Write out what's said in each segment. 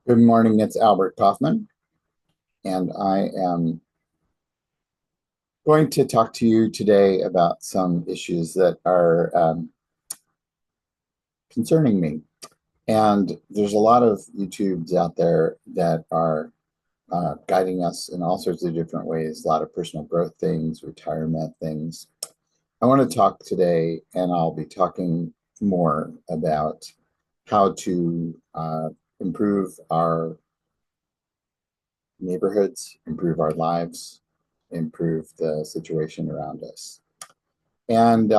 Good morning, it's Albert Kaufman, and I am going to talk to you today about some issues that are concerning me. And there's a lot of YouTubes out there that are guiding us in all sorts of different ways, a lot of personal growth things, retirement things. I want to talk today, and I'll be talking more about how to improve our neighborhoods, improve our lives, improve the situation around us. And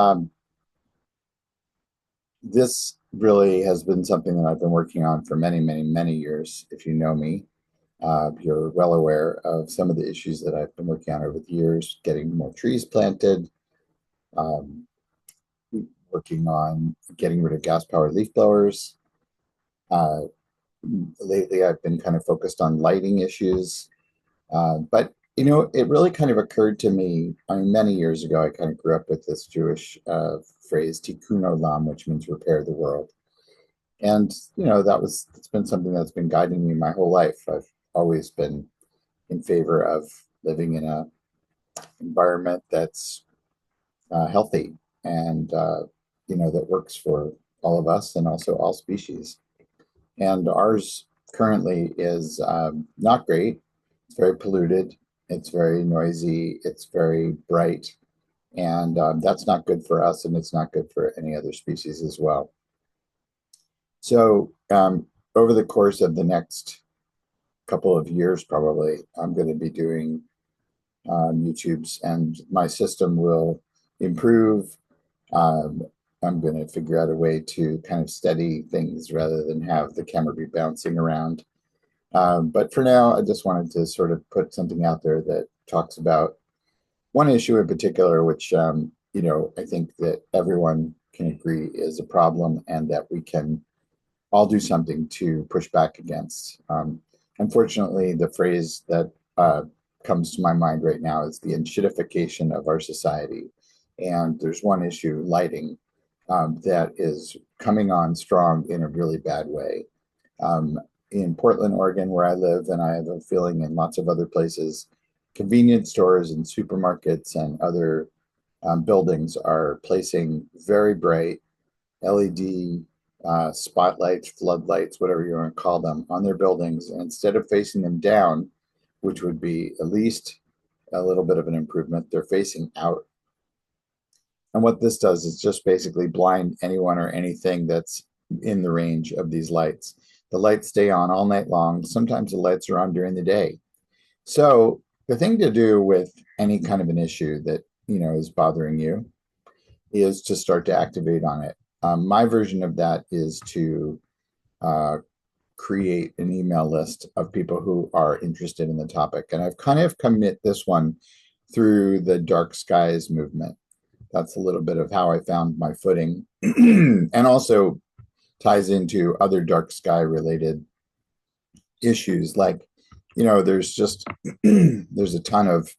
this really has been something that I've been working on for many, many, many years. If you know me, you're well aware of some of the issues that I've been working on over the years, getting more trees planted, um, working on getting rid of gas-powered leaf blowers. Uh, Lately, I've been kind of focused on lighting issues. But it really kind of occurred to me. I mean, many years ago, I kind of grew up with this Jewish phrase "Tikkun Olam," which means repair the world. And it's been something that's been guiding me my whole life. I've always been in favor of living in a environment that's healthy and that works for all of us and also all species. And ours currently is not great. It's very polluted. It's very noisy. It's very bright. And that's not good for us, and it's not good for any other species as well. So, over the course of the next couple of years, probably, I'm going to be doing YouTubes, and my system will improve. Um, I'm going to figure out a way to kind of steady things rather than have the camera be bouncing around. But for now, I just wanted to sort of put something out there that talks about one issue in particular, which I think that everyone can agree is a problem and that we can all do something to push back against. Unfortunately, the phrase that comes to my mind right now is the enshittification of our society. And there's one issue, lighting, that is coming on strong in a really bad way. Um, in Portland, Oregon, where I live, and I have a feeling in lots of other places, convenience stores and supermarkets and other buildings are placing very bright LED spotlights, floodlights, whatever you want to call them, on their buildings. And instead of facing them down, which would be at least a little bit of an improvement, they're facing out. And what this does is just basically blind anyone or anything that's in the range of these lights. The lights stay on all night long. Sometimes the lights are on during the day. So the thing to do with any kind of an issue that is bothering you is to start to activate on it. My version of that is to uh, create an email list of people who are interested in the topic. And I've kind of commit this one through the dark skies movement. That's a little bit of how I found my footing and also ties into other dark sky related issues. Like, there's just, there's a ton of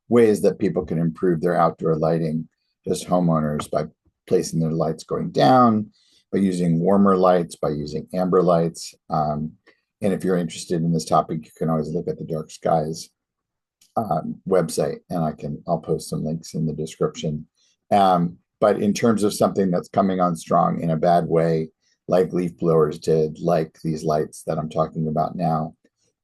ways that people can improve their outdoor lighting, just homeowners, by placing their lights going down, by using warmer lights, by using amber lights. And if you're interested in this topic, you can always look at the Dark Skies website, and I'll post some links in the description. But in terms of something that's coming on strong in a bad way, like leaf blowers did, like these lights that I'm talking about now,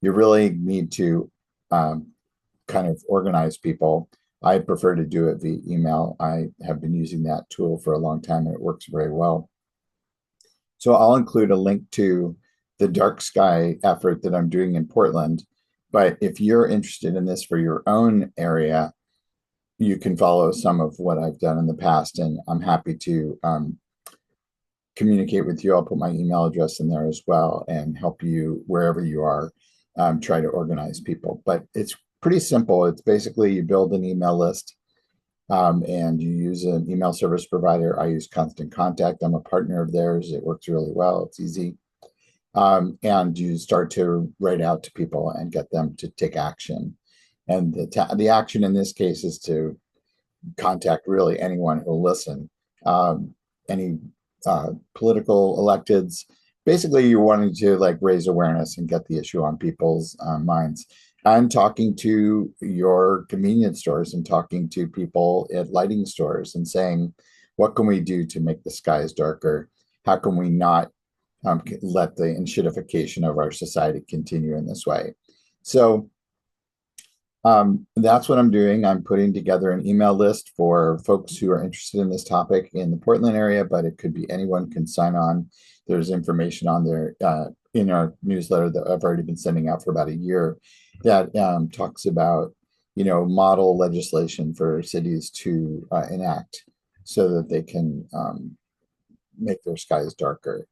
you really need to kind of organize people. I prefer to do it via email. I have been using that tool for a long time and it works very well. So I'll include a link to the dark sky effort that I'm doing in Portland. But if you're interested in this for your own area, you can follow some of what I've done in the past, and I'm happy to communicate with you. I'll put my email address in there as well and help you wherever you are, try to organize people. But it's pretty simple. It's basically you build an email list and you use an email service provider. I use Constant Contact. I'm a partner of theirs. It works really well. It's easy. And you start to write out to people and get them to take action. And the action in this case is to contact really anyone who'll listen. Any political electeds, basically you're wanting to like raise awareness and get the issue on people's minds. I'm talking to your convenience stores and talking to people at lighting stores and saying, what can we do to make the skies darker? How can we not let the enshittification of our society continue in this way? So that's what I'm doing. I'm putting together an email list for folks who are interested in this topic in the Portland area, but it could be anyone can sign on. There's information on there in our newsletter that I've already been sending out for about a year that talks about, model legislation for cities to enact so that they can make their skies darker.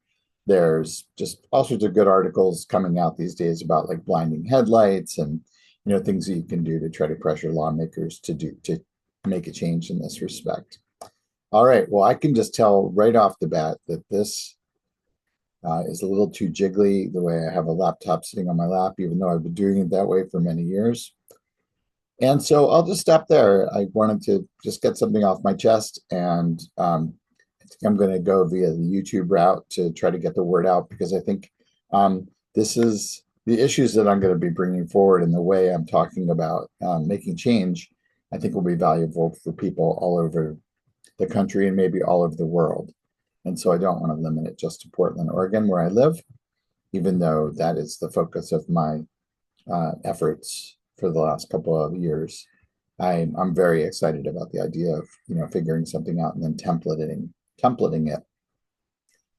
There's just all sorts of good articles coming out these days about like blinding headlights and things that you can do to try to pressure lawmakers to make a change in this respect. All right, well, I can just tell right off the bat that this is a little too jiggly the way I have a laptop sitting on my lap, even though I've been doing it that way for many years. And so I'll just stop there. I wanted to just get something off my chest, and I think I'm going to go via the YouTube route to try to get the word out, because I think this is the issues that I'm going to be bringing forward and the way I'm talking about making change, I think will be valuable for people all over the country and maybe all over the world. And so I don't want to limit it just to Portland, Oregon, where I live, even though that is the focus of my efforts for the last couple of years. I'm very excited about the idea of figuring something out and then templating it,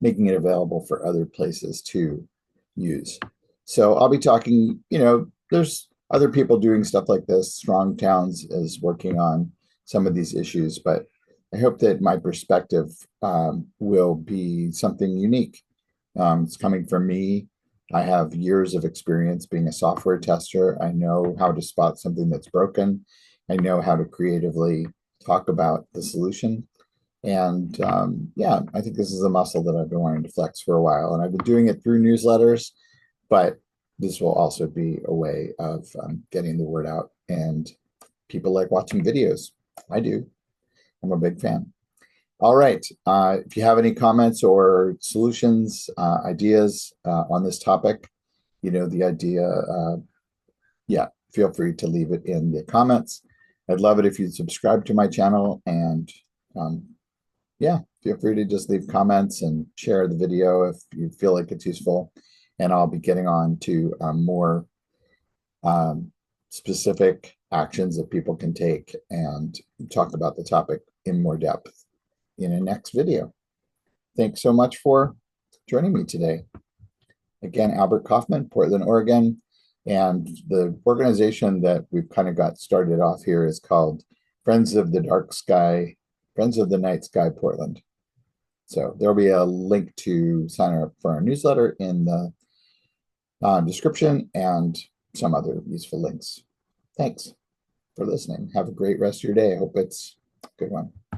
making it available for other places to use. So I'll be talking, there's other people doing stuff like this. Strong Towns is working on some of these issues, but I hope that my perspective will be something unique. It's coming from me. I have years of experience being a software tester. I know how to spot something that's broken. I know how to creatively talk about the solution. And yeah, I think this is a muscle that I've been wanting to flex for a while. And I've been doing it through newsletters, but this will also be a way of getting the word out. And people like watching videos. I do. I'm a big fan. All right. If you have any comments or solutions, ideas on this topic, the idea, yeah, feel free to leave it in the comments. I'd love it if you'd subscribe to my channel, and yeah, feel free to just leave comments and share the video if you feel like it's useful. And I'll be getting on to more specific actions that people can take and talk about the topic in more depth in a next video. Thanks so much for joining me today. Again, Albert Kaufman, Portland, Oregon. And the organization that we've kind of got started off here is called Friends of the Night Sky Portland. So there'll be a link to sign up for our newsletter in the description and some other useful links. Thanks for listening. Have a great rest of your day. I hope it's a good one.